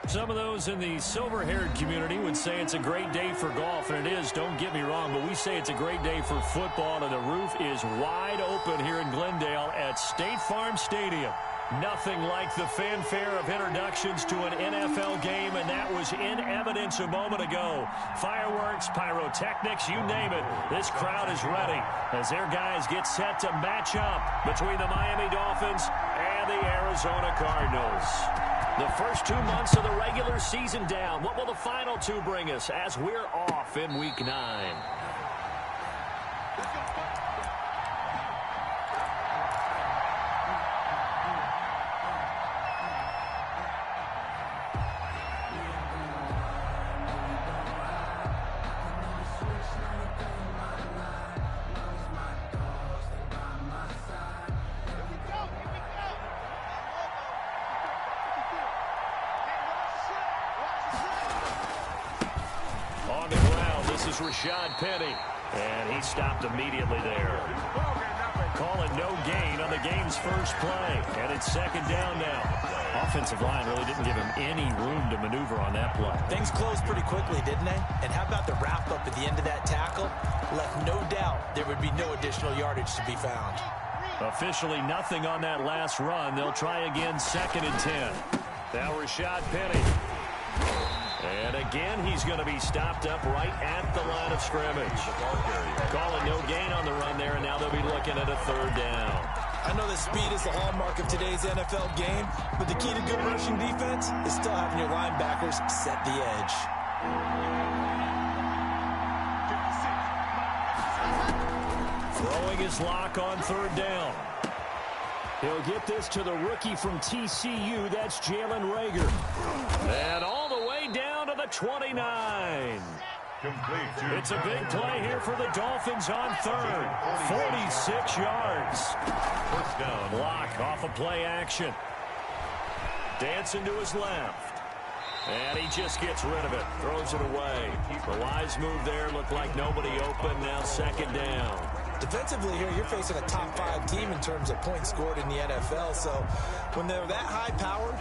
Some of those in the silver-haired community would say it's a great day for golf, and it is, don't get me wrong, but we say it's a great day for football, and the roof is wide open here in Glendale at State Farm Stadium. Nothing like the fanfare of introductions to an NFL game, and that was in evidence a moment ago. Fireworks, pyrotechnics, you name it. This crowd is ready as their guys get set to match up between the Miami Dolphins and the Arizona Cardinals. The first 2 months of the regular season down. What will the final two bring us as we're off in Week 9? Rashad Penny, and he stopped immediately there. Call it no gain on the game's first play, and it's second down now. Offensive line really didn't give him any room to maneuver on that play. Things closed pretty quickly, didn't they? And how about the wrap-up at the end of that tackle? Left no doubt there would be no additional yardage to be found. Officially nothing on that last run. They'll try again, second and 10. Now Rashad Penny. And again, he's going to be stopped up right at the line of scrimmage. Call it no gain on the run there, and now they'll be looking at a third down. I know that speed is the hallmark of today's NFL game, but the key to good rushing defense is still having your linebackers set the edge. Throwing his lock on third down. He'll get this to the rookie from TCU. That's Jalen Reagor. And all the way down to the 29. It's a big play here for the Dolphins on third. 46 yards. First down. Lock off of play action. Dancing to his left. And he just gets rid of it. Throws it away. The wise move there. Looked like nobody open. Now second down. Defensively here, you're facing a top-5 team in terms of points scored in the NFL. So when they're that high-powered,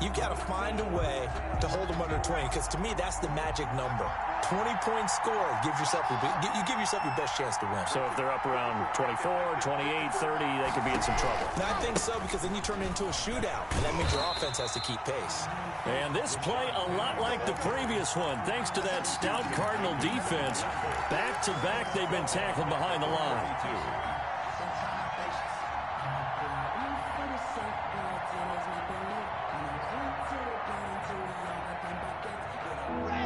you've got to find a way to hold them under 20. Because to me, that's the magic number. 20 points scored gives yourself you give yourself your best chance to win. So if they're up around 24, 28, 30, they could be in some trouble. No, I think so, because then you turn it into a shootout, and that means your offense has to keep pace. And this play a lot like the previous one, thanks to that stout Cardinal defense. Back-to-back, they've been tackled behind the line.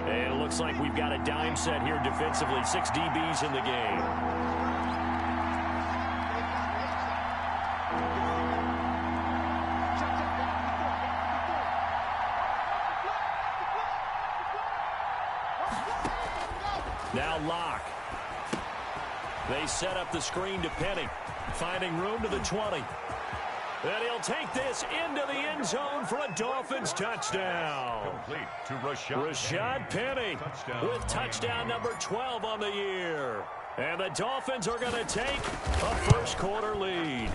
And it looks like we've got a dime set here defensively. 6 DBs in the game. Now Locke. They set up the screen to Penny. Finding room to the 20. And he'll take this into the end zone for a Dolphins touchdown. Complete to Rashad Penny with touchdown number 12 on the year. And the Dolphins are going to take a first-quarter lead.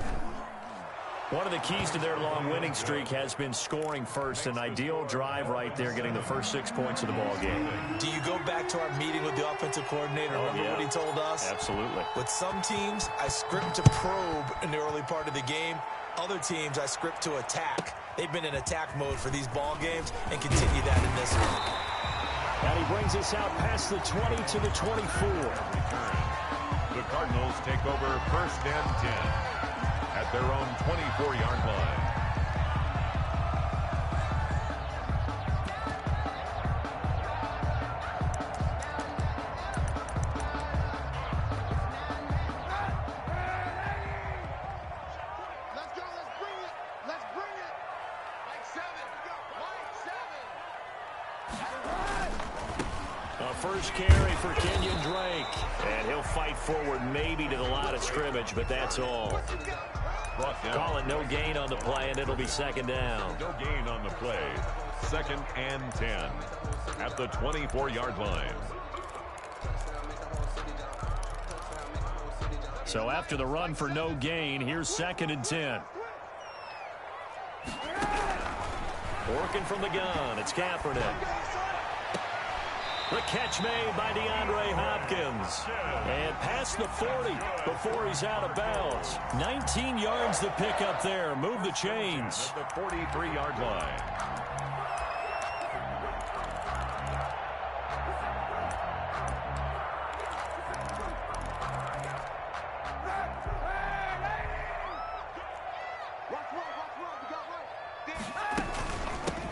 One of the keys to their long winning streak has been scoring first. An ideal drive right there, getting the first 6 points of the ball game. Do you go back to our meeting with the offensive coordinator? Remember what he told us? Absolutely. With some teams, I script to probe in the early part of the game. Other teams, I script to attack. They've been in attack mode for these ball games and continue that in this one. And he brings us out past the 20 to the 24. The Cardinals take over first and 10 at their own 24-yard line. First carry for Kenyon Drake. And he'll fight forward maybe to the line of scrimmage, but that's all. Call it no gain on the play, and it'll be second down. No gain on the play. Second and 10 at the 24-yard line. So after the run for no gain, here's second and 10. Working from the gun, it's Kaepernick. The catch made by DeAndre Hopkins. And past the 40 before he's out of bounds. 19 yards to pick up there. Move the chains. At the 43-yard line.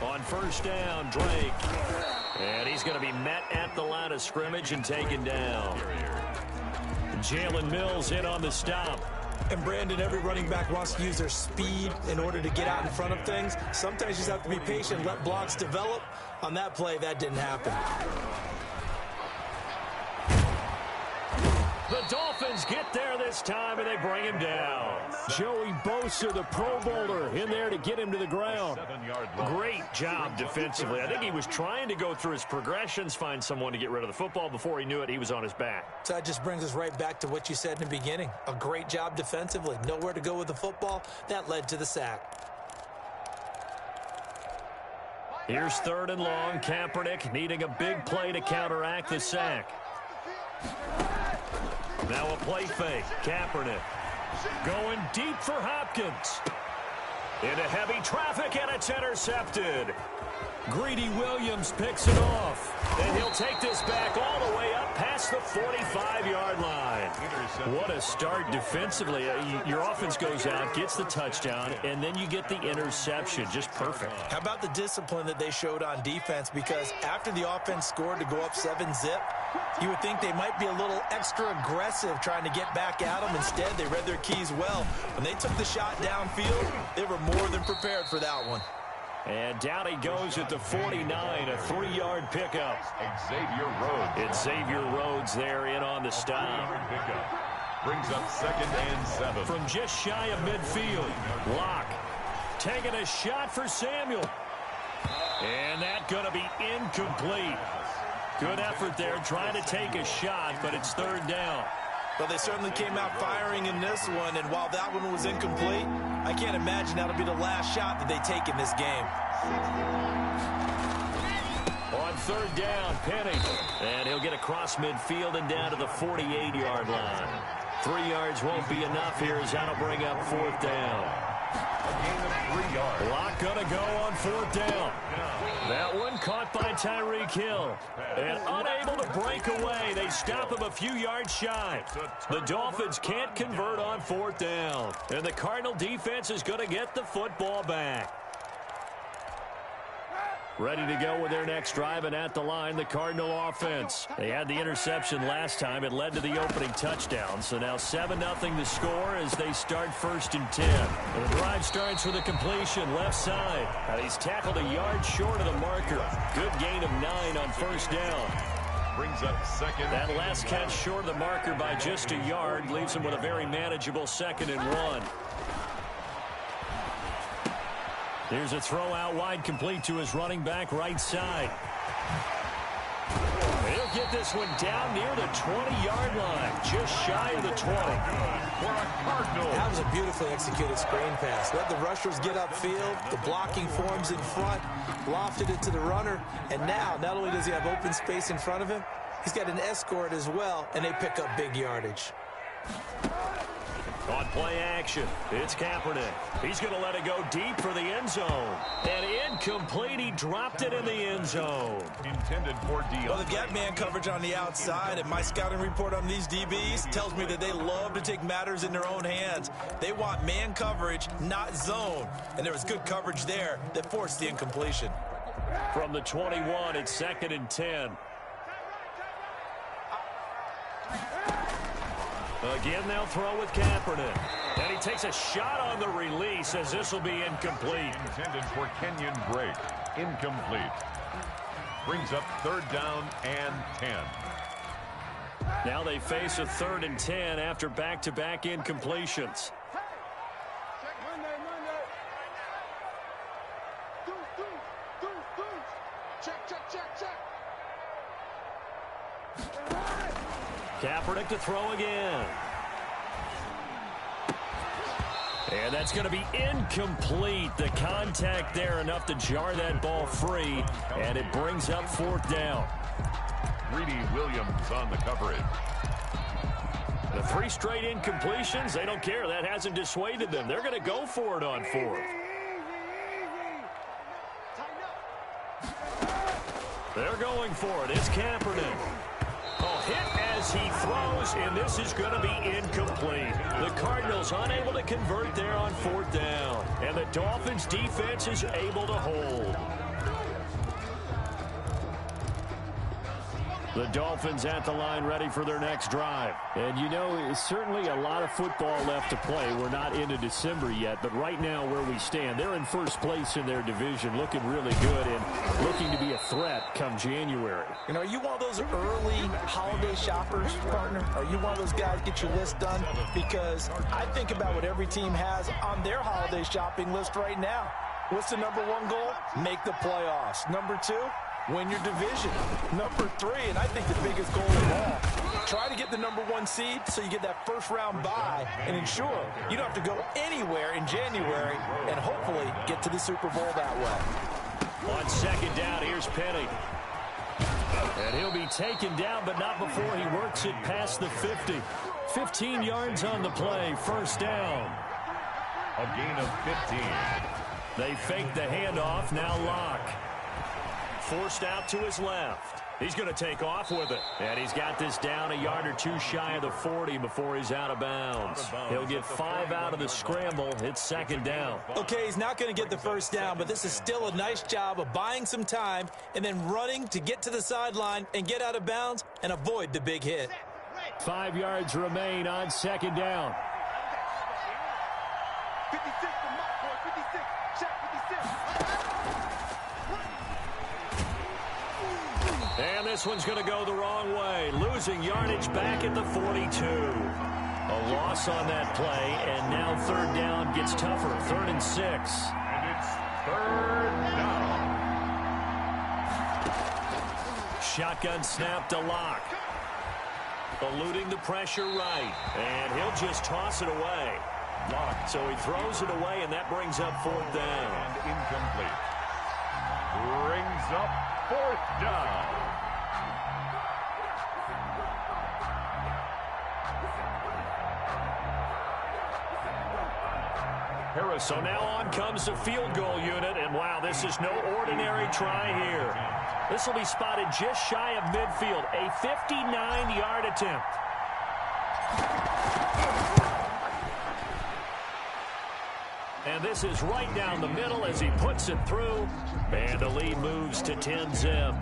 On first down, Drake. And he's going to be met at the line of scrimmage and taken down. Jalen Mills in on the stop. And Brandon, every running back wants to use their speed in order to get out in front of things. Sometimes you just have to be patient, let blocks develop. On that play, that didn't happen. The Dolphins get there this time, and they bring him down. Joey Bosa, the Pro Bowler, in there to get him to the ground. Great job defensively. I think he was trying to go through his progressions, find someone to get rid of the football. Before he knew it, he was on his back. So that just brings us right back to what you said in the beginning. A great job defensively. Nowhere to go with the football. That led to the sack. Here's third and long. Kaepernick needing a big play to counteract the sack. Now a play fake. Kaepernick going deep for Hopkins. Into heavy traffic, and it's intercepted. Greedy Williams picks it off. And he'll take this back all the way up past the 45-yard line. What a start defensively. Your offense goes out, gets the touchdown, and then you get the interception. Just perfect. How about the discipline that they showed on defense? Because after the offense scored to go up 7-zip, you would think they might be a little extra aggressive trying to get back at them. Instead, they read their keys well. When they took the shot downfield, they were more than prepared for that one. And down he goes at the 49, a 3-yard pickup. Xavier Rhodes. It's Xavier Rhodes there in on the stop. Brings up 2nd and 7. From just shy of midfield, Locke taking a shot for Samuel. And that's going to be incomplete. Good effort there, trying to take a shot, but it's third down. Well, they certainly came out firing in this one, and while that one was incomplete, I can't imagine that'll be the last shot that they take in this game. On third down, Penny. And he'll get across midfield and down to the 48-yard line. 3 yards won't be enough here as that'll bring up fourth down. A gain of 3 yards. Locke gonna go on fourth down. That one caught by Tyreek Hill. And unable to break away. They stop him a few yards shy. The Dolphins can't convert on fourth down. And the Cardinal defense is gonna get the football back. Ready to go with their next drive, and at the line, the Cardinal offense. They had the interception last time. It led to the opening touchdown. So now 7-0 the score as they start 1st and 10. And the drive starts with a completion left side. And he's tackled a yard short of the marker. Good gain of 9 on first down. Brings up 2nd. That last catch short of the marker by just a yard leaves him with a very manageable 2nd and 1. Here's a throw out wide, complete to his running back right side. He'll get this one down near the 20-yard line, just shy of the 20. For a Cardinal. That was a beautifully executed screen pass. Let the rushers get upfield. The blocking forms in front, lofted it to the runner, and now not only does he have open space in front of him, he's got an escort as well, and they pick up big yardage. On play action, it's Kaepernick. He's going to let it go deep for the end zone. And incomplete, he dropped it in the end zone. Intended for Dion. Well, they've got man coverage on the outside, and my scouting report on these DBs tells me that they love to take matters in their own hands. They want man coverage, not zone. And there was good coverage there that forced the incompletion. From the 21, it's 2nd and 10. Again, they'll throw with Kaepernick. And he takes a shot on the release as this will be incomplete. Intended for Kenyon Drake. Incomplete. Brings up 3rd down and 10. Now they face a 3rd and 10 after back-to-back incompletions. Kaepernick to throw again. And that's going to be incomplete. The contact there enough to jar that ball free, and it brings up 4th down. Greedy Williams on the coverage. The 3 straight incompletions, they don't care. That hasn't dissuaded them. They're going to go for it on 4th. They're going for it. It's Kaepernick. Hit as he throws, and this is going to be incomplete. The Cardinals unable to convert there on 4th down, and the Dolphins defense is able to hold. The Dolphins at the line ready for their next drive. And, you know, certainly a lot of football left to play. We're not into December yet, but right now where we stand, they're in first place in their division, looking really good and looking to be a threat come January. You know, are you one of those early holiday shoppers, partner? Are you one of those guys get your list done? Because I think about what every team has on their holiday shopping list right now. What's the number 1 goal? Make the playoffs. Number 2? Win your division. Number 3, and I think the biggest goal of all, try to get the number 1 seed so you get that first-round bye and ensure you don't have to go anywhere in January and hopefully get to the Super Bowl that way. On 2nd down, here's Penny. And he'll be taken down, but not before he works it past the 50. 15 yards on the play, 1st down. A gain of 15. They fake the handoff, now Locke. Forced out to his left. He's going to take off with it. And he's got this down a yard or 2 shy of the 40 before he's out of bounds. He'll get 5 out of the scramble. It's 2nd down. Okay, he's not going to get the 1st down, but this is still a nice job of buying some time and then running to get to the sideline and get out of bounds and avoid the big hit. 5 yards remain on 2nd down. 56, the mark, boy, 56. Check 56. And this one's going to go the wrong way. Losing yardage back at the 42. A loss on that play, and now 3rd down gets tougher. 3rd and 6. And it's 3rd down. Shotgun snap to Locke. Eluding the pressure right. And he'll just toss it away. Locke. So he throws it away, and that brings up 4th down. And incomplete. Brings up 4th down. So now on comes the field goal unit, and wow, this is no ordinary try here. This will be spotted just shy of midfield, a 59-yard attempt. And this is right down the middle as he puts it through, and the lead moves to 10-zip.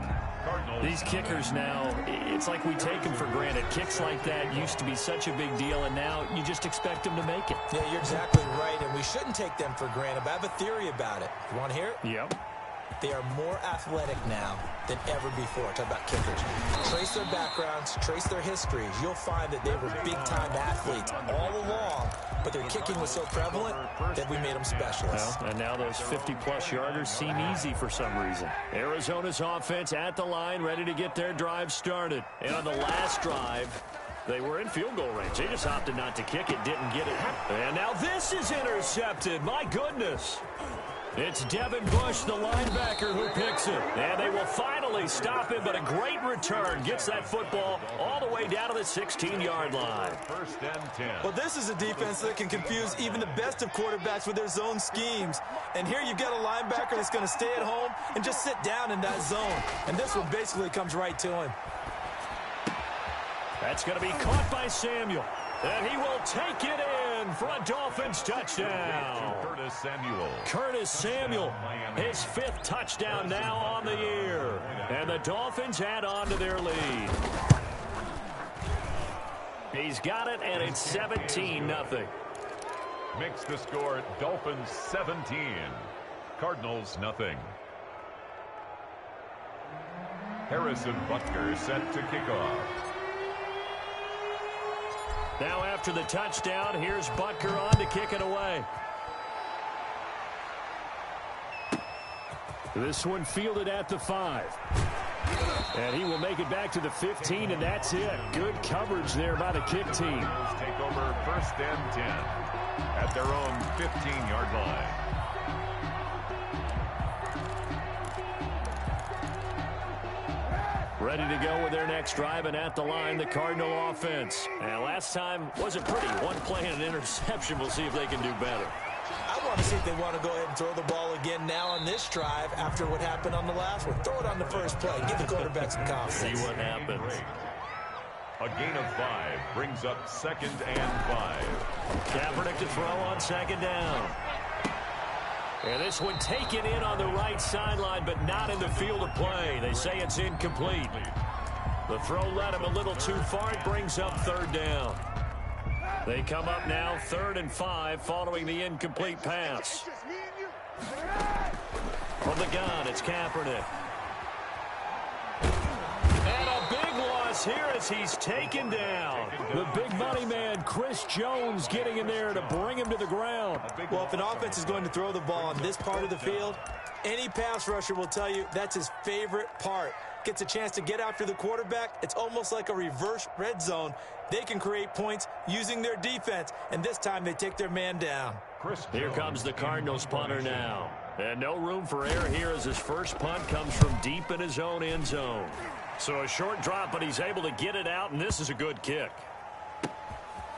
These kickers now, it's like we take them for granted. Kicks like that used to be such a big deal, and now you just expect them to make it. Yeah, you're exactly right, and we shouldn't take them for granted, but I have a theory about it. You want to hear it? Yep. They are more athletic now than ever before. Talk about kickers. Trace their backgrounds, trace their histories. You'll find that they were big-time athletes all along, but their kicking was so prevalent that we made them specialists. Well, and now those 50-plus yarders seem easy for some reason. Arizona's offense at the line, ready to get their drive started. And on the last drive, they were in field goal range. They just opted not to kick it, didn't get it. And now this is intercepted. My goodness. It's Devin Bush, the linebacker, who picks it. And they will finally stop him, but a great return. Gets that football all the way down to the 16-yard line. 1st and 10. Well, this is a defense that can confuse even the best of quarterbacks with their zone schemes. And here you've got a linebacker that's going to stay at home and just sit down in that zone. And this one basically comes right to him. That's going to be caught by Samuel. And he will take it in for a Dolphins touchdown. Curtis Samuel. Curtis Samuel, his 5th touchdown now on the year. And the Dolphins add on to their lead. He's got it, and it's 17-0. Makes the score Dolphins 17. Cardinals nothing. Harrison Butker set to kick off. Now after the touchdown, here's Butker on to kick it away. This one fielded at the 5. And he will make it back to the 15, and that's it. Good coverage there by the kick team. Take over 1st and 10. at their own 15-yard line. Ready to go with their next drive, and at the line, the Cardinal offense. And last time wasn't pretty. One play and an interception. We'll see if they can do better. I want to see if they want to go ahead and throw the ball again now on this drive after what happened on the last one. Throw it on the first play. Give the quarterback some confidence. See what happens. A gain of 5 brings up 2nd and 5. Kaepernick to throw on 2nd down. And this one taken in on the right sideline, but not in the field of play. They say it's incomplete. The throw led him a little too far. It brings up 3rd down. They come up now 3rd and 5 following the incomplete pass. From the gun, it's Kaepernick. And a big loss here as he's taken down. The big money man, Chris Jones, getting in there to bring him to the ground. Well, if an offense is going to throw the ball on this part of the field, any pass rusher will tell you that's his favorite part. Gets a chance to get after the quarterback. It's almost like a reverse red zone. They can create points using their defense, and this time they take their man down. Here comes the Cardinals punter now. And no room for error here as his first punt comes from deep in his own end zone. So a short drop, but he's able to get it out, and this is a good kick.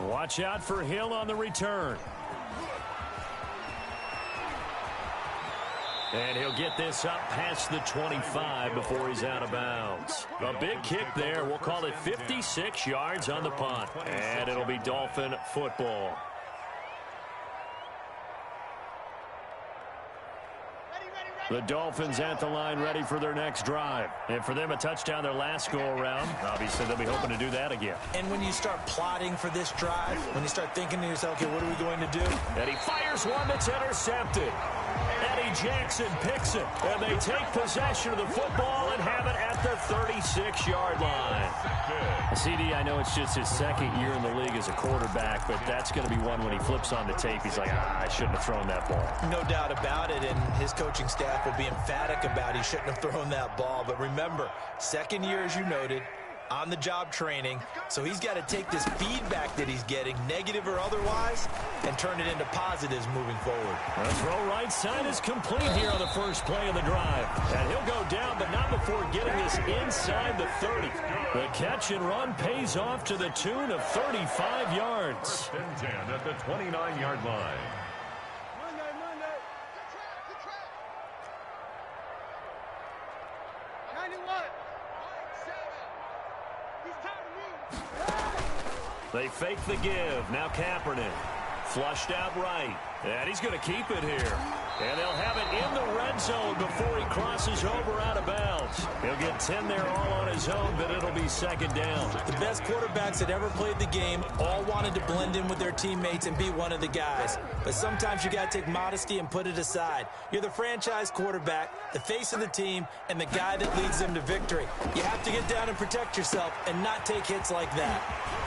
Watch out for Hill on the return. And he'll get this up past the 25 before he's out of bounds. A big kick there. We'll call it 56 yards on the punt. And it'll be Dolphin football. The Dolphins at the line ready for their next drive. And for them, a touchdown their last go-around. Obviously, they'll be hoping to do that again. And when you start plotting for this drive, when you start thinking to yourself, okay, what are we going to do? And he fires one that's intercepted. Eddie Jackson picks it. And they take possession of the football and have it at the 36-yard line. CD, I know it's just his 2nd year in the league as a quarterback, but that's going to be one when he flips on the tape. He's like, I shouldn't have thrown that ball. No doubt about it, and his coaching staff will be emphatic about he shouldn't have thrown that ball. But remember, 2nd year, as you noted, on-the-job training, so he's got to take this feedback that he's getting, negative or otherwise, and turn it into positives moving forward. The throw right side is complete here on the first play of the drive. And he'll go down, but not before getting this inside the 30. The catch and run pays off to the tune of 35 yards. 10 at the 29-yard line. They fake the give. Now Kaepernick. Flushed out right. And he's going to keep it here. And they'll have it in the red zone before he crosses over out of bounds. He'll get 10 there all on his own, but it'll be 2nd down. The best quarterbacks that ever played the game all wanted to blend in with their teammates and be one of the guys. But sometimes you got to take modesty and put it aside. You're the franchise quarterback, the face of the team, and the guy that leads them to victory. You have to get down and protect yourself and not take hits like that.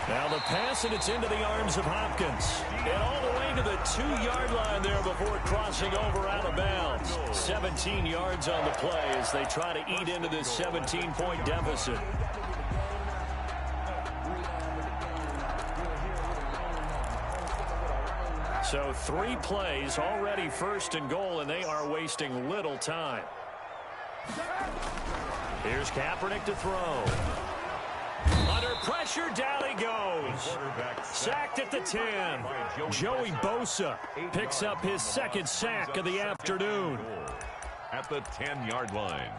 Now the pass, and it's into the arms of Hopkins. And all the way to the 2-yard line there before crossing over out of bounds. 17 yards on the play as they try to eat into this 17-point deficit. So 3 plays, already 1st and goal, and they are wasting little time. Here's Kaepernick to throw. Under pressure, down he goes. Sacked at the 10. Joey Bosa picks up his 2nd sack of the afternoon. At the 10-yard line.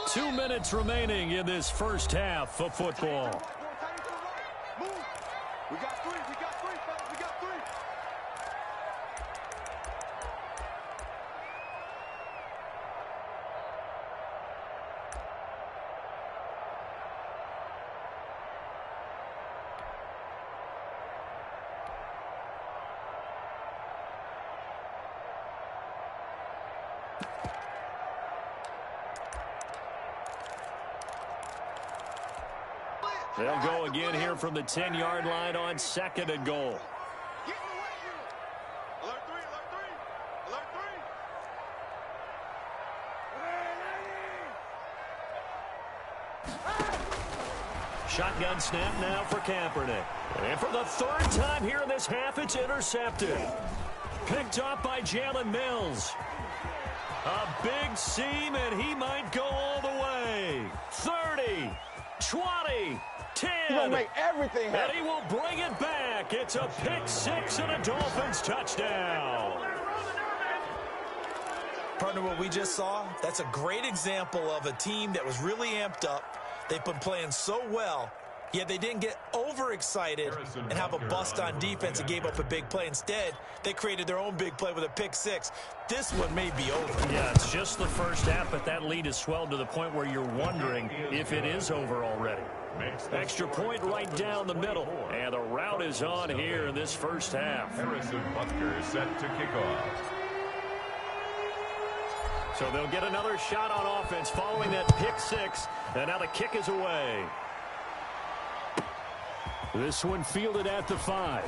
Two minutes remaining in this first half of football. We got 3, fellas, we got 3. They'll go again here from the 10-yard line on 2nd and goal. Get in the way, unit. Alert 3, alert 3, alert 3. Shotgun snap now for Kaepernick. And for the third time here in this half, it's intercepted. Picked off by Jalen Mills. A big seam, and he might go all the way. 30, 20, 10. He's going to make everything happen. And he will bring it back. It's a pick six and a Dolphins touchdown. Partner, what we just saw, that's a great example of a team that was really amped up. They've been playing so well, yet they didn't get overexcited and have a bust on defense and gave up a big play. Instead, they created their own big play with a pick six. This one may be over. Yeah, it's just the first half, but that lead has swelled to the point where you're wondering if it is over already. Extra point right down the middle, and the route is on here in this first half. Harrison Butker is set to kick off. So they'll get another shot on offense following that pick six, and now the kick is away. This one fielded at the 5.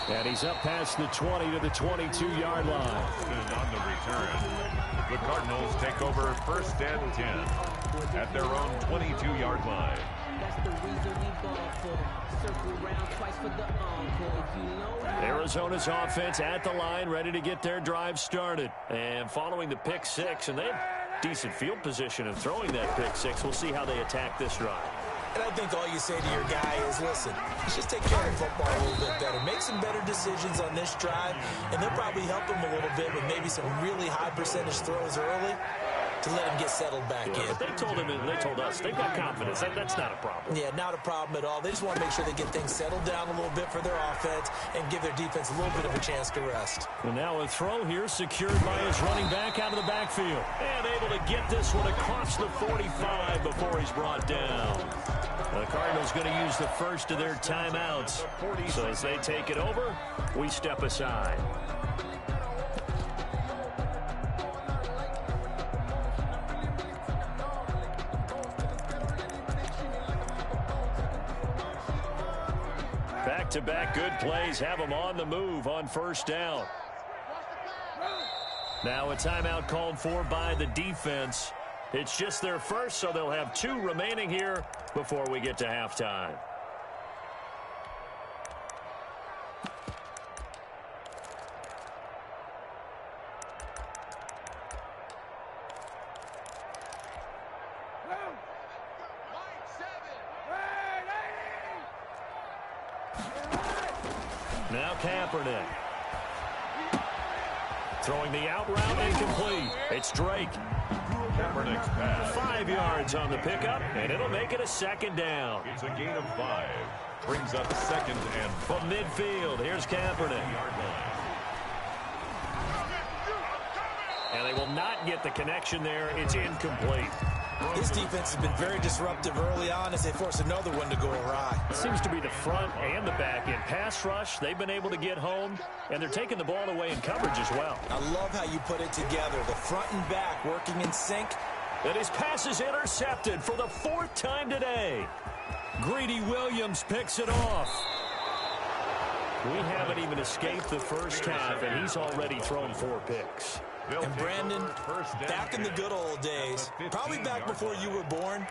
And he's up past the 20 to the 22-yard line. And on the return, the Cardinals take over first and 10 at their own 22-yard line. Arizona's offense at the line, ready to get their drive started. And following the pick six, and they have decent field position of throwing that pick six. We'll see how they attack this drive. And I think all you say to your guy is, listen, let's just take care of football a little bit better. Make some better decisions on this drive, and they'll probably help him a little bit with maybe some really high percentage throws early to let him get settled back in. But they told him, and they told us, they've got confidence. That's not a problem. Yeah, not a problem at all. They just want to make sure they get things settled down a little bit for their offense and give their defense a little bit of a chance to rest. And now a throw here secured by his running back out of the backfield. And able to get this one across the 45 before he's brought down. The Cardinals going to use the first of their timeouts. So as they take it over, we step aside. Back-to-back good plays have them on the move on first down. Now a timeout called for by the defense. It's just their first, so they'll have 2 remaining here before we get to halftime. Now Kaepernick. Throwing the out route incomplete. It's Drake. Kaepernick's pass. 5 yards on the pickup, and it'll make it a second down. It's a gain of 5. Brings up second and From midfield, here's Kaepernick. And they will not get the connection there. It's incomplete. This defense has been very disruptive early on as they force another one to go awry. It seems to be the front and the back end. Pass rush, they've been able to get home, and they're taking the ball away in coverage as well. I love how you put it together. The front and back working in sync. And his pass is intercepted for the 4th time today. Greedy Williams picks it off. We haven't even escaped the first half, and he's already thrown 4 picks. And Brandon, back in the good old days, probably back before you were born,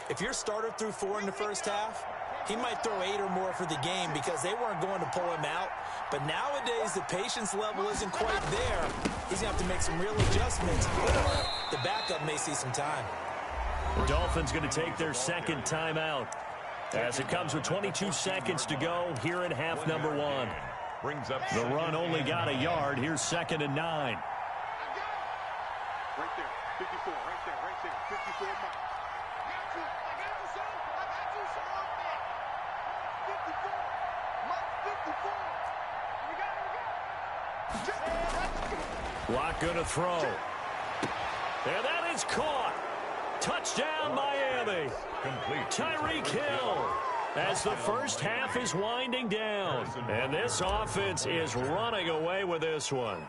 if your starter threw 4 in the first half, he might throw 8 or more for the game because they weren't going to pull him out. But nowadays, the patience level isn't quite there. He's going to have to make some real adjustments, or the backup may see some time. The Dolphins going to take their second timeout as it comes with 22 seconds to go here in half number 1. brings up The run only got a yard. Here's 2nd and 9. Right there, 54, right there, 54 mark. I got you, son. I got you, son. 54, mark 54. You got it. Lock going to throw. And that is caught. Touchdown, Miami. complete. Tyreek Hill as the first half is winding down. And this offense is running away with this one.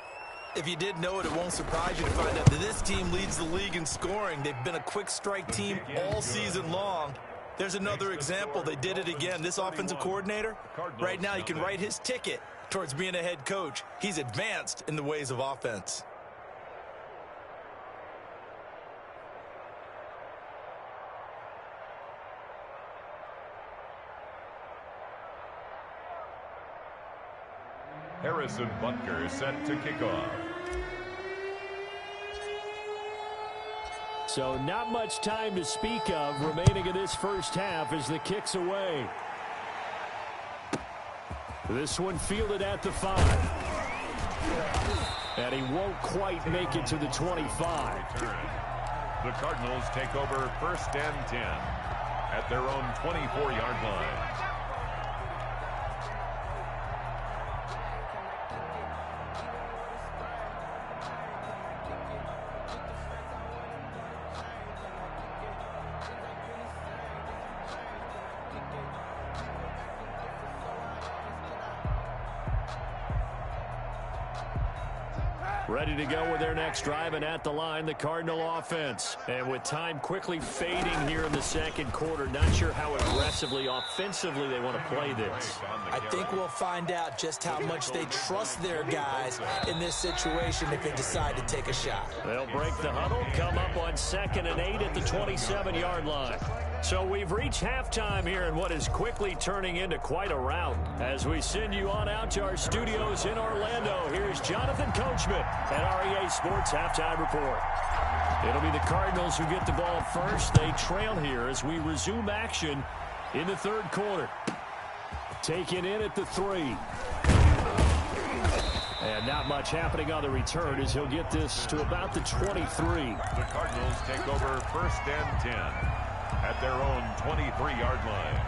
If you didn't know it, it won't surprise you to find out that this team leads the league in scoring. They've been a quick strike team all season long. There's another example. They did it again. This offensive coordinator, right now, you can write his ticket towards being a head coach. He's advanced in the ways of offense. Harrison Butker set to kick off. So not much time to speak of remaining in this first half as the kick's away. This one fielded at the 5. And he won't quite make it to the 25. The Cardinals take over 1st and 10 at their own 24-yard line. Ready to go with their next drive, and at the line, the Cardinal offense. And with time quickly fading here in the second quarter, not sure how aggressively, offensively they want to play this. I think we'll find out just how much they trust their guys in this situation if they decide to take a shot. They'll break the huddle, come up on 2nd and 8 at the 27-yard line. So we've reached halftime here in what is quickly turning into quite a rout. As we send you on out to our studios in Orlando, here's Jonathan Coachman at our EA Sports Halftime Report. It'll be the Cardinals who get the ball first. They trail here as we resume action in the third quarter. Taken in at the 3. And not much happening on the return as he'll get this to about the 23. The Cardinals take over 1st and 10 at their own 23-yard line.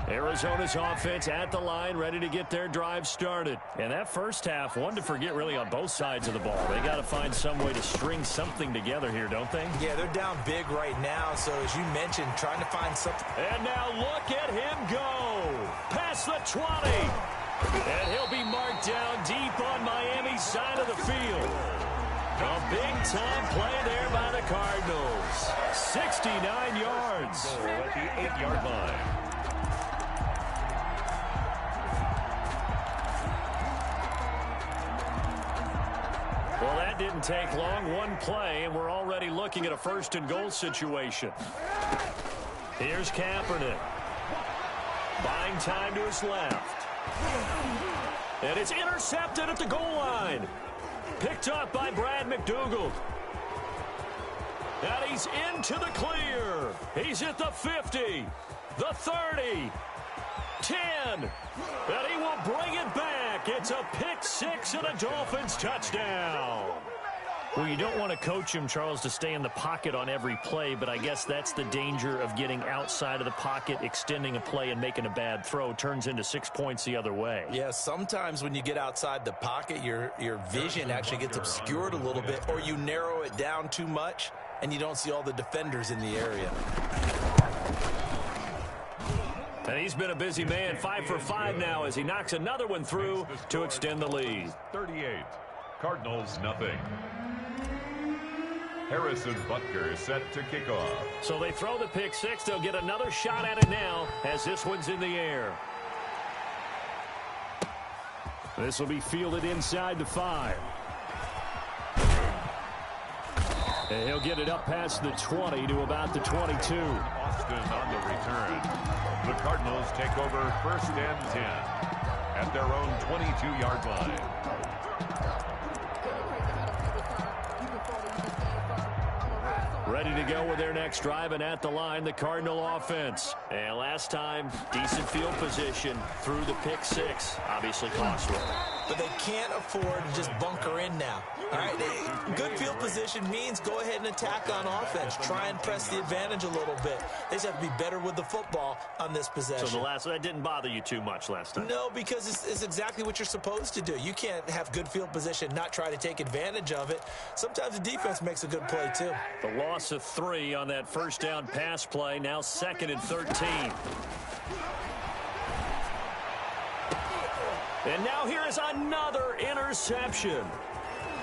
Arizona's offense at the line, ready to get their drive started. And that first half, one to forget really on both sides of the ball. They got to find some way to string something together here, don't they? Yeah, they're down big right now, so as you mentioned, trying to find something. And now look at him go. Past the 20. And he'll be marked down deep on Miami's side of the field. A big-time play there by the Cardinals. 69 yards. At the 8-yard line. Well, that didn't take long. One play, and we're already looking at a 1st and goal situation. Here's Kaepernick. Buying time to his left. And it's intercepted at the goal line. Picked up by Brad McDougald. And he's into the clear. He's at the 50, the 30, 10. And he will bring it back. It's a pick-6 and a Dolphins touchdown. Well, you don't want to coach him, Charles, to stay in the pocket on every play, but I guess that's the danger of getting outside of the pocket, extending a play, and making a bad throw. Turns into 6 points the other way. Yeah, sometimes when you get outside the pocket, your vision actually gets obscured a little bit, or you narrow it down too much, and you don't see all the defenders in the area. And he's been a busy man, 5 for 5 now as he knocks another one through to extend the lead. 38. Cardinals nothing. Harrison Butker set to kick off. So they throw the pick-6. They'll get another shot at it now as this one's in the air. This will be fielded inside the 5. And he'll get it up past the 20 to about the 22. Austin on the return. The Cardinals take over 1st and 10 at their own 22-yard line. Ready to go with their next drive, and at the line, the Cardinal offense. And last time, decent field position through the pick-6. Obviously costly. But they can't afford to just bunker in now. All right, good field position means go ahead and attack on offense. Try and press the advantage a little bit. They just have to be better with the football on this possession. So that didn't bother you too much last time? No, because it's exactly what you're supposed to do. You can't have good field position, not try to take advantage of it. Sometimes the defense makes a good play, too. The loss of 3 on that first down pass play, now 2nd and 13. And now here is another interception.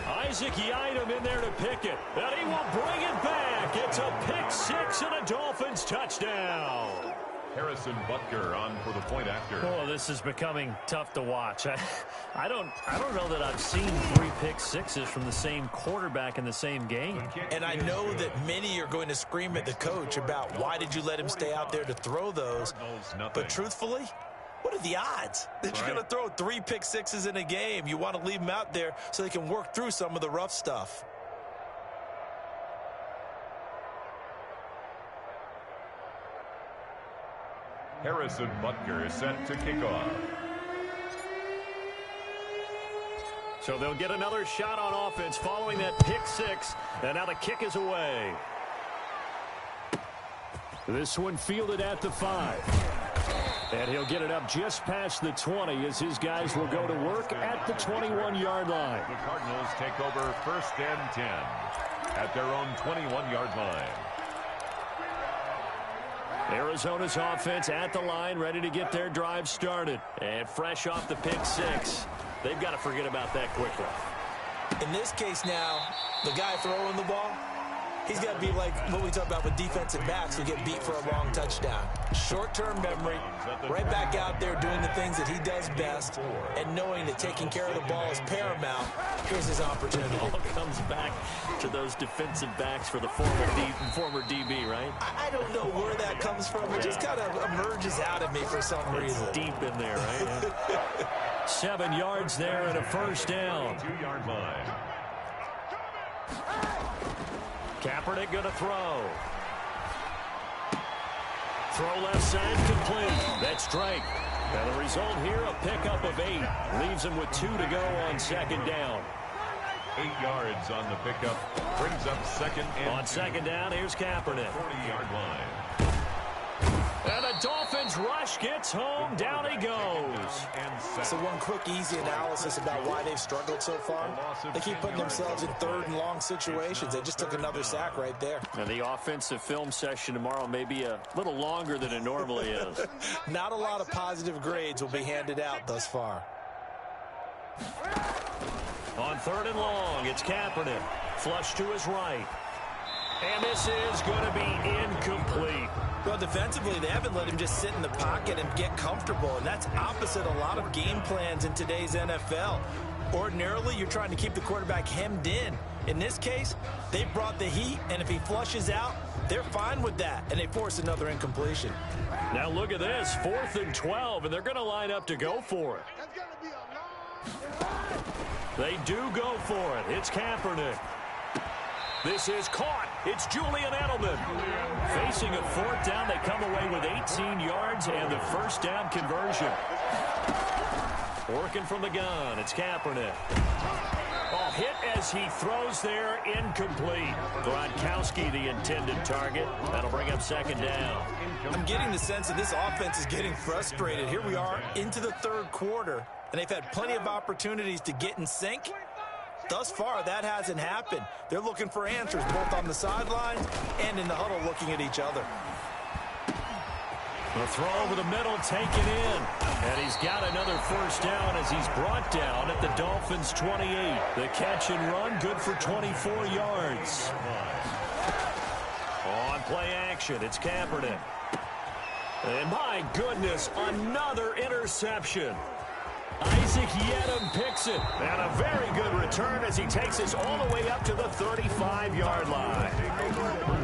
Isaac Yiadom in there to pick it. And he will bring it back. It's a pick-6 and a Dolphins touchdown. Harrison Butker on for the point after. Oh, this is becoming tough to watch. I don't know that I've seen 3 pick sixes from the same quarterback in the same game. And I know that many are going to scream at the coach about why did you let him stay out there to throw those. But truthfully, what are the odds that you're going to throw 3 pick sixes in a game? You want to leave them out there so they can work through some of the rough stuff. Harrison Butker is set to kick off. So they'll get another shot on offense following that pick 6. And now the kick is away. This one fielded at the 5. And he'll get it up just past the 20 as his guys will go to work at the 21-yard line. The Cardinals take over 1st and 10 at their own 21-yard line. Arizona's offense at the line, ready to get their drive started. And fresh off the pick 6. They've got to forget about that quickly. In this case now, the guy throwing the ball, he's got to be like what we talk about with defensive backs who get beat for a long touchdown. Short-term memory, right back out there doing the things that he does best, and knowing that taking care of the ball is paramount. Here's his opportunity. It all comes back to those defensive backs for the former DB, right? I don't know where that comes from. It just kind of emerges out of me for some reason. It's deep in there, right? 7 yards there and a 1st down. 2-yard line. Kaepernick going to throw. Throw left side complete. That's strike. Now the result here, a pickup of 8. Leaves him with 2 to go on 2nd down. 8 yards on the pickup. Brings up 2nd and on 2nd down, here's Kaepernick. 40-yard line. And the Dolphins rush gets home. Down he goes. So one quick, easy analysis about why they've struggled so far. They keep putting themselves in 3rd and long situations. They just took another sack right there. And the offensive film session tomorrow may be a little longer than it normally is. Not a lot of positive grades will be handed out thus far. On 3rd and long, it's Kaepernick. Flush to his right. And this is going to be incomplete. Well, defensively, they haven't let him just sit in the pocket and get comfortable, and that's opposite a lot of game plans in today's NFL. Ordinarily, you're trying to keep the quarterback hemmed in. In this case, they brought the heat, and if he flushes out, they're fine with that, and they force another incompletion. Now look at this, 4th and 12, and they're going to line up to go for it. They do go for it. It's Kaepernick. This is caught. It's Julian Edelman. Facing a 4th down, they come away with 18 yards and the 1st down conversion. Working from the gun, it's Kaepernick. Oh, hit as he throws there, incomplete. Gronkowski, the intended target. That'll bring up 2nd down. I'm getting the sense that this offense is getting frustrated. Here we are into the 3rd quarter, and they've had plenty of opportunities to get in sync. Thus far, that hasn't happened. They're looking for answers both on the sidelines and in the huddle looking at each other. The throw over the middle taken in. And he's got another 1st down as he's brought down at the Dolphins' 28. The catch and run good for 24 yards. On play action, it's Kaepernick. And my goodness, another interception. Isaac Yedem picks it. And a very good return as he takes us all the way up to the 35-yard line.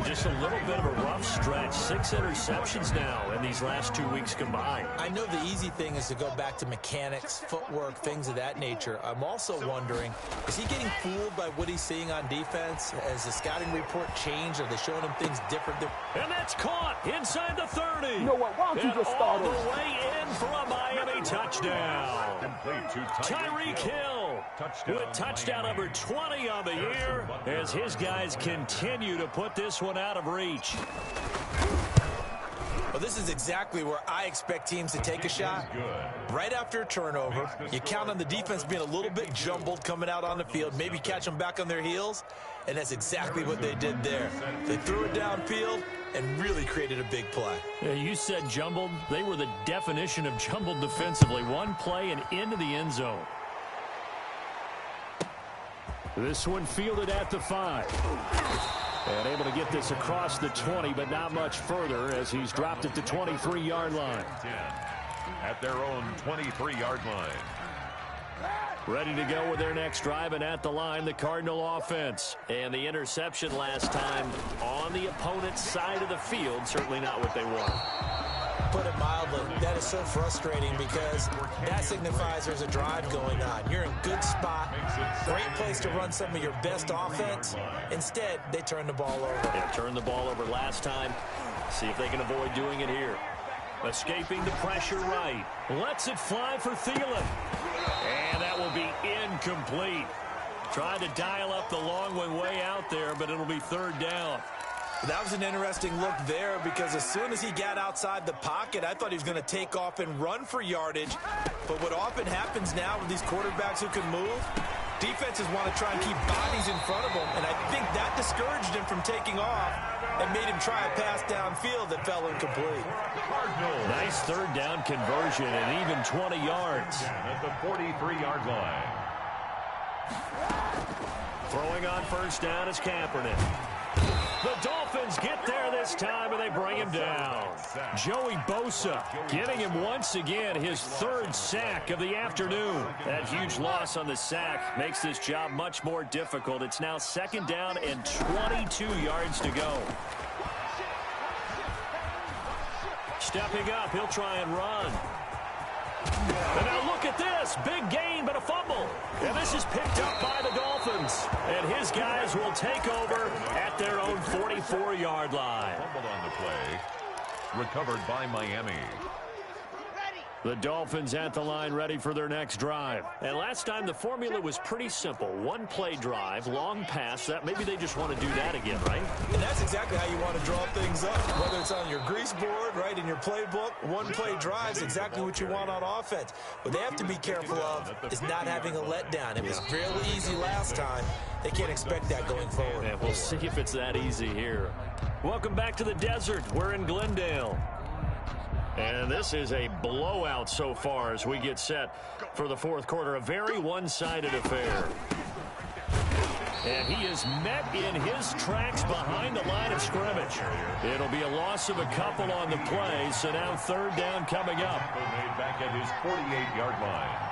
Just a little bit of a rough stretch. 6 interceptions now in these last 2 weeks combined. I know the easy thing is to go back to mechanics, footwork, things of that nature. I'm also wondering, is he getting fooled by what he's seeing on defense? Has the scouting report changed? Are they showing him things different? And that's caught inside the 30. You know what? Why don't you just start all the way in for a Miami touchdown. Tyreek Hill with touchdown number 20 on the year as his guys continue to put this one out of reach. Well, this is exactly where I expect teams to take a shot. Right after a turnover, you count on the defense being a little bit jumbled coming out on the field, maybe catch them back on their heels, and that's exactly what they did there. They threw it downfield and really created a big play. Yeah, you said jumbled. They were the definition of jumbled defensively. One play and into the end zone. This one fielded at the 5. And able to get this across the 20, but not much further as he's dropped it to 23-yard line. 10 at their own 23-yard line. Ready to go with their next drive, and at the line, the Cardinal offense. And the interception last time on the opponent's side of the field, certainly not what they want. Put it mildly, that is so frustrating because that signifies there's a drive going on. You're in good spot, great place to run some of your best offense. Instead, they turn the ball over. Yeah, turned the ball over last time. See if they can avoid doing it here. Escaping the pressure right. Lets it fly for Thielen. And that will be incomplete. Tried to dial up the long one way out there, but it'll be third down. That was an interesting look there because as soon as he got outside the pocket, I thought he was going to take off and run for yardage. But what often happens now with these quarterbacks who can move, defenses want to try and keep bodies in front of them. And I think that discouraged him from taking off and made him try a pass downfield that fell incomplete. Nice third down conversion and even 20 yards. At the 43-yard line. Throwing on first down is Kaepernick. The Dolphins get there this time, and they bring him down. Joey Bosa getting him once again his third sack of the afternoon. That huge loss on the sack makes this job much more difficult. It's now second down and 22 yards to go. Stepping up, he'll try and run. And now look at this. Big gain, but a fumble. And this is picked up by the Dolphins. And his guys will take over at their own 44-yard line. Fumbled on the play. Recovered by Miami. The Dolphins at the line ready for their next drive. And last time the formula was pretty simple. One play drive, long pass. That maybe they just want to do that again, right? And that's exactly how you want to draw things up. Whether it's on your grease board, right, in your playbook, one play drive is exactly what you want on offense. What they have to be careful of is not having a letdown. It was fairly easy last time. They can't expect that going forward. And we'll see if it's that easy here. Welcome back to the desert. We're in Glendale. And this is a blowout so far as we get set for the fourth quarter. A very one-sided affair. And he is met in his tracks behind the line of scrimmage. It'll be a loss of a couple on the play, so now third down coming up. Made back at his 48-yard line.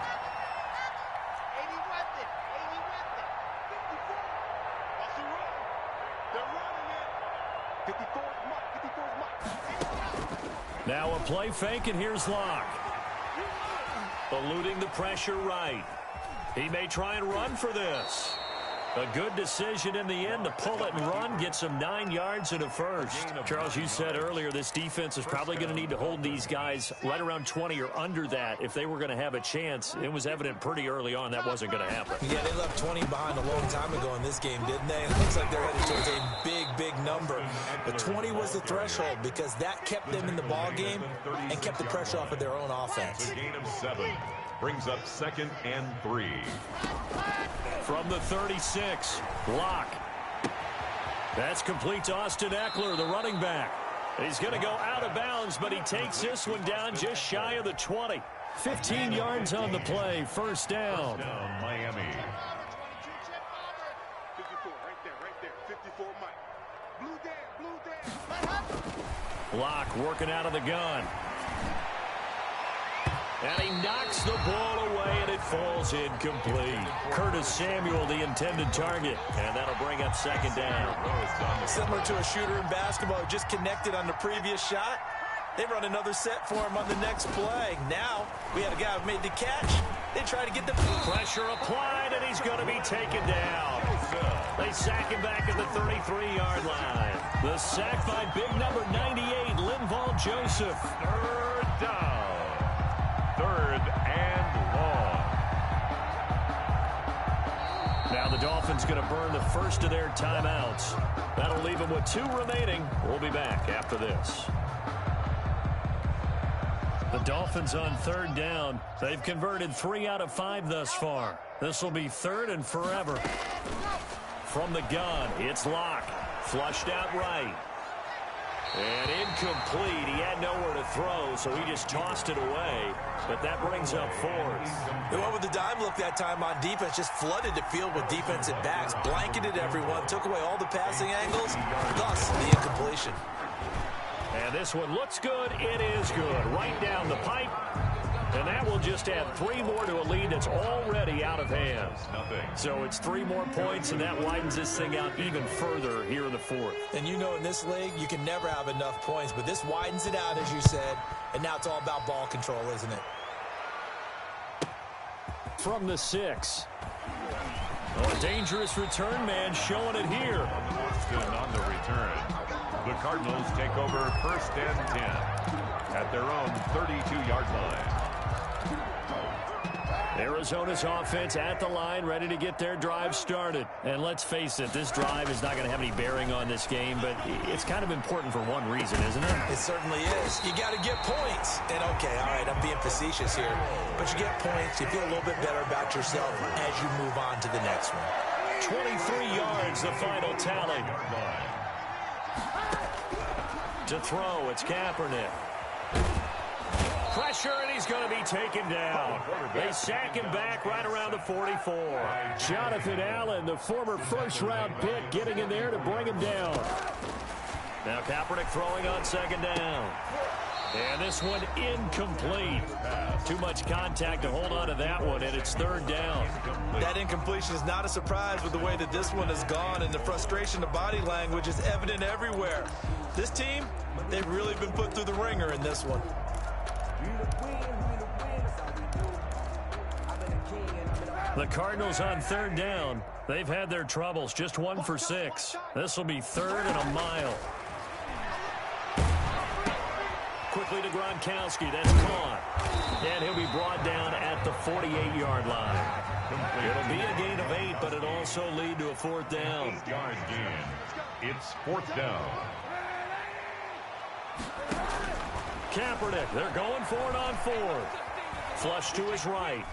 Now a play fake, and here's Locke. Eluding the pressure right. He may try and run for this. A good decision in the end to pull it and run, get some 9 yards and a first. Charles, you said earlier this defense is probably going to need to hold these guys right around 20 or under that if they were going to have a chance. It was evident pretty early on that wasn't going to happen. Yeah, they left 20 behind a long time ago in this game, didn't they? It looks like they're headed towards a big, big number. But 20 was the threshold because that kept them in the ball game and kept the pressure off of their own offense. A gain of 7 brings up 2nd and 3. From the 36, Locke. That's complete to Austin Eckler, the running back. He's going to go out of bounds, but he takes this one down just shy of the 20. 15 yards on the play, first down. Down Miami. 54, right there, 54 Mike. Blue Dan. Locke working out of the gun. And he knocks the ball away, and it falls incomplete. Curtis Samuel, the intended target, and that'll bring up second down. Similar to a shooter in basketball who just connected on the previous shot. They run another set for him on the next play. Now, we had a guy who made the catch. They try to get the pressure applied, and he's going to be taken down. They sack him back at the 33-yard line. The sack by big number 98, Linval Joseph. Third down. Third and long. Now the Dolphins going to burn the first of their timeouts. That'll leave them with 2 remaining. We'll be back after this. The Dolphins on third down. They've converted 3 out of 5 thus far. This will be third and forever. From the gun, it's Locke. Flushed out right. And incomplete. He had nowhere to throw, so he just tossed it away. But that brings up fourth. They went with the dime look that time on defense, just flooded the field with defensive backs, blanketed everyone, took away all the passing angles, thus the incompletion. And this one looks good. It is good. Right down the pipe. And that will just add 3 more to a lead that's already out of hand. So it's 3 more points, and that widens this thing out even further here in the fourth. And you know in this league, you can never have enough points, but this widens it out, as you said, and now it's all about ball control, isn't it? From the 6. Oh, a dangerous return man showing it here. On the return. The Cardinals take over first and 10 at their own 32-yard line. Arizona's offense at the line, ready to get their drive started. And let's face it, this drive is not going to have any bearing on this game, but it's kind of important for one reason, isn't it? It certainly is. You got to get points. And, okay, all right, I'm being facetious here. But you get points, you feel a little bit better about yourself as you move on to the next one. 23 yards, the final tally. To throw, it's Kaepernick. Pressure, and he's going to be taken down. They sack him back right around the 44. Jonathan Allen, the former first-round pick, getting in there to bring him down. Now Kaepernick throwing on second down. And this one incomplete. Too much contact to hold on to that one, and it's third down. That incompletion is not a surprise with the way that this one has gone, and the frustration of body language is evident everywhere. This team, they've really been put through the ringer in this one. The Cardinals on third down. They've had their troubles, just 1 for 6. This will be third and a mile. Quickly to Gronkowski, that's caught. And he'll be brought down at the 48-yard line. It'll be a gain of 8, but it'll also lead to a fourth down. 8-yard gain. It's fourth down. Kaepernick, they're going for it on fourth. Flush to his right.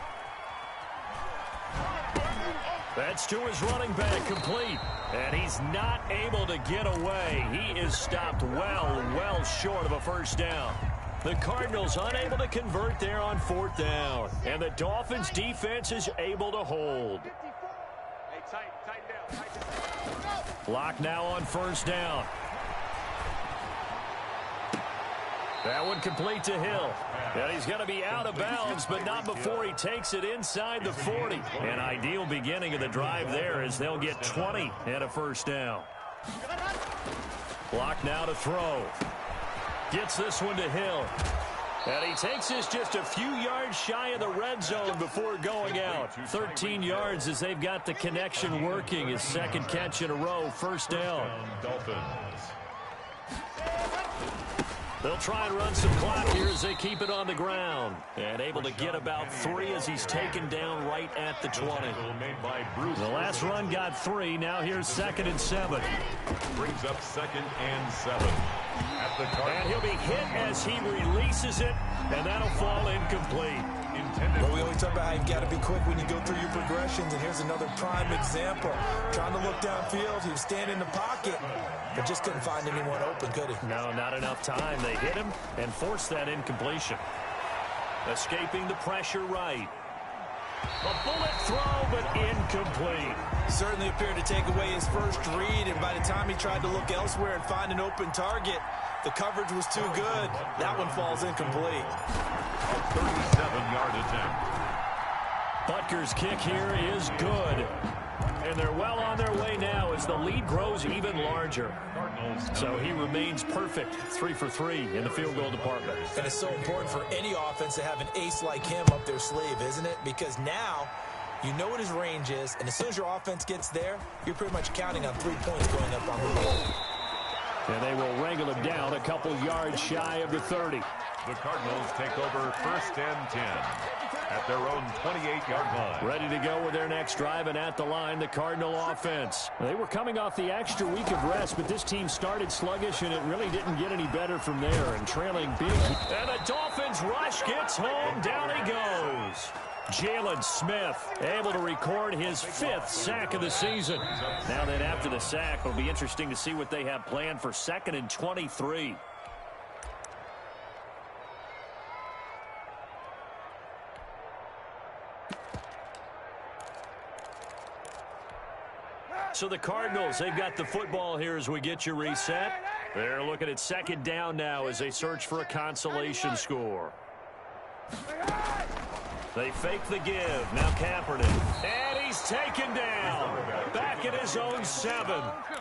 That's to his running back, complete. And he's not able to get away. He is stopped well short of a first down. The Cardinals unable to convert there on fourth down. And the Dolphins defense is able to hold. Block now on first down. That one complete to Hill. And he's going to be out of bounds, but not before he takes it inside the 40. An ideal beginning of the drive there as they'll get 20 and a first down. Block now to throw. Gets this one to Hill. And he takes this just a few yards shy of the red zone before going out. 13 yards as they've got the connection working. His second catch in a row, first down. Dolphins. They'll try and run some clock here as they keep it on the ground. And able to get about 3 as he's taken down right at the 20. The last run got 3. Now here's 2nd and 7. Brings up 2nd and 7. At the and he'll be hit as he releases it. And that'll fall incomplete. Well, we always talk about how you've got to be quick when you go through your progressions, and here's another prime example. Trying to look downfield, he was standing in the pocket, but just couldn't find anyone open, could he? No, not enough time. They hit him and forced that incompletion. Escaping the pressure right. A bullet throw, but incomplete. Certainly appeared to take away his first read, and by the time he tried to look elsewhere and find an open target, the coverage was too good. That one falls incomplete. 37-yard attempt. Butker's kick here is good. And they're well on their way now as the lead grows even larger. So he remains perfect, 3 for 3 in the field goal department. And it's so important for any offense to have an ace like him up their sleeve, isn't it? Because now you know what his range is, and as soon as your offense gets there, you're pretty much counting on 3 points going up on the board. And they will wrangle him down a couple yards shy of the 30. The Cardinals take over first and 10 at their own 28-yard line. Ready to go with their next drive, and at the line, the Cardinal offense. They were coming off the extra week of rest, but this team started sluggish, and it really didn't get any better from there, and trailing big. And the Dolphins rush gets home. Down he goes. Jalen Smith able to record his 5th sack of the season. Now then, after the sack, it'll be interesting to see what they have planned for 2nd and 23. So the Cardinals, they've got the football here as we get you reset. They're looking at 2nd down now as they search for a consolation score. They fake the give. Now Kaepernick. And he's taken down. Back at his own 7.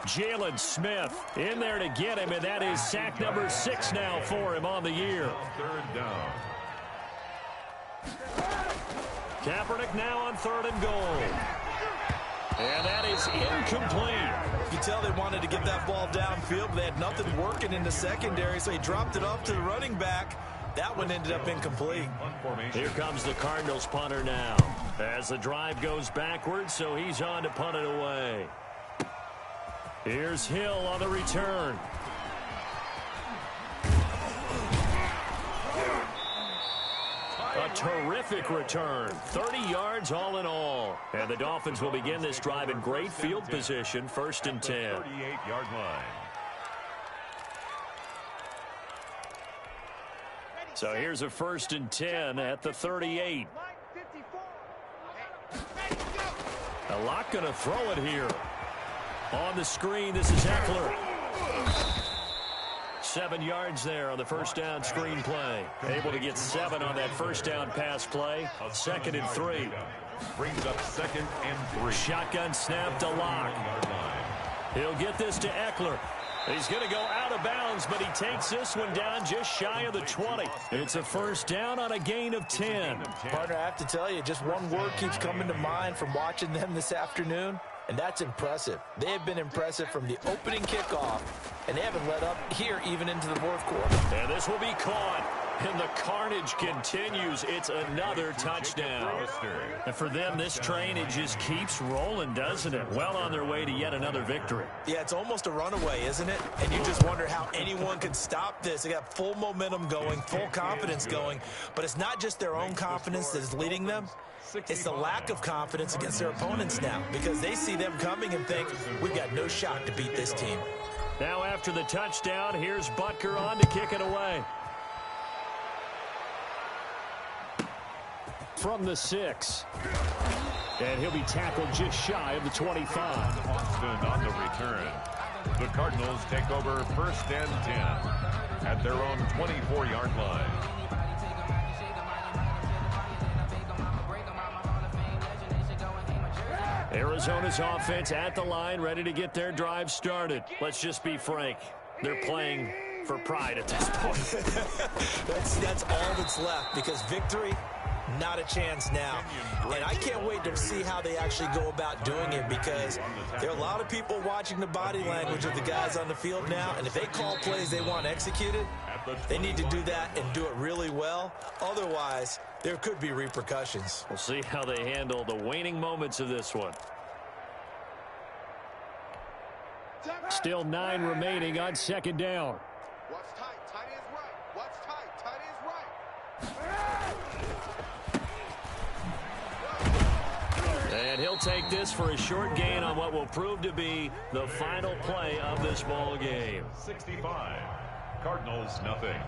Jalen Smith in there to get him, and that is sack number 6 now for him on the year. 3rd down. Kaepernick now on 3rd and goal. And that is incomplete. You can tell they wanted to get that ball downfield, but they had nothing working in the secondary, so he dropped it off to the running back. That one ended up incomplete. Here comes the Cardinals punter now. As the drive goes backwards, so he's on to punt it away. Here's Hill on the return. A terrific return. 30 yards all in all. And the Dolphins will begin this drive in great field position, 1st and 10. 38-yard line. So here's a 1st and 10 at the 38. A lot going to throw it here. On the screen, this is Eckler. 7 yards there on the 1st down screen play. Able to get 7 on that 1st down pass play. 2nd and 3. Brings up 2nd and 3. Shotgun snap to Lock. He'll get this to Eckler. He's going to go out of bounds, but he takes this one down just shy of the 20. It's a 1st down on a gain of 10. Partner, I have to tell you, just one word keeps coming to mind from watching them this afternoon, and that's impressive. They have been impressive from the opening kickoff, and they haven't let up here even into the 4th quarter. And this will be caught. And the carnage continues. It's another touchdown. And for them, this train, it just keeps rolling, doesn't it? Well on their way to yet another victory. Yeah, it's almost a runaway, isn't it? And you just wonder how anyone could stop this. They got full momentum going, full confidence going. But it's not just their own confidence that is leading them. It's the lack of confidence against their opponents now, because they see them coming and think, we've got no shot to beat this team. Now after the touchdown, here's Butker on to kick it away. From the 6. And he'll be tackled just shy of the 25. Austin on the return. The Cardinals take over 1st and 10 at their own 24-yard line. Arizona's offense at the line, ready to get their drive started. Let's just be frank. They're playing for pride at this point. That's all that's left, because victory, not a chance now. And I can't wait to see how they actually go about doing it, because there are a lot of people watching the body language of the guys on the field now, and if they call plays they want executed, they need to do that and do it really well. Otherwise, there could be repercussions. We'll see how they handle the waning moments of this one. Still 9 remaining on 2nd down. What's tight? Tight is right. What's tight? Tight is right. And he'll take this for a short gain on what will prove to be the final play of this ball game. 65. Cardinals, nothing.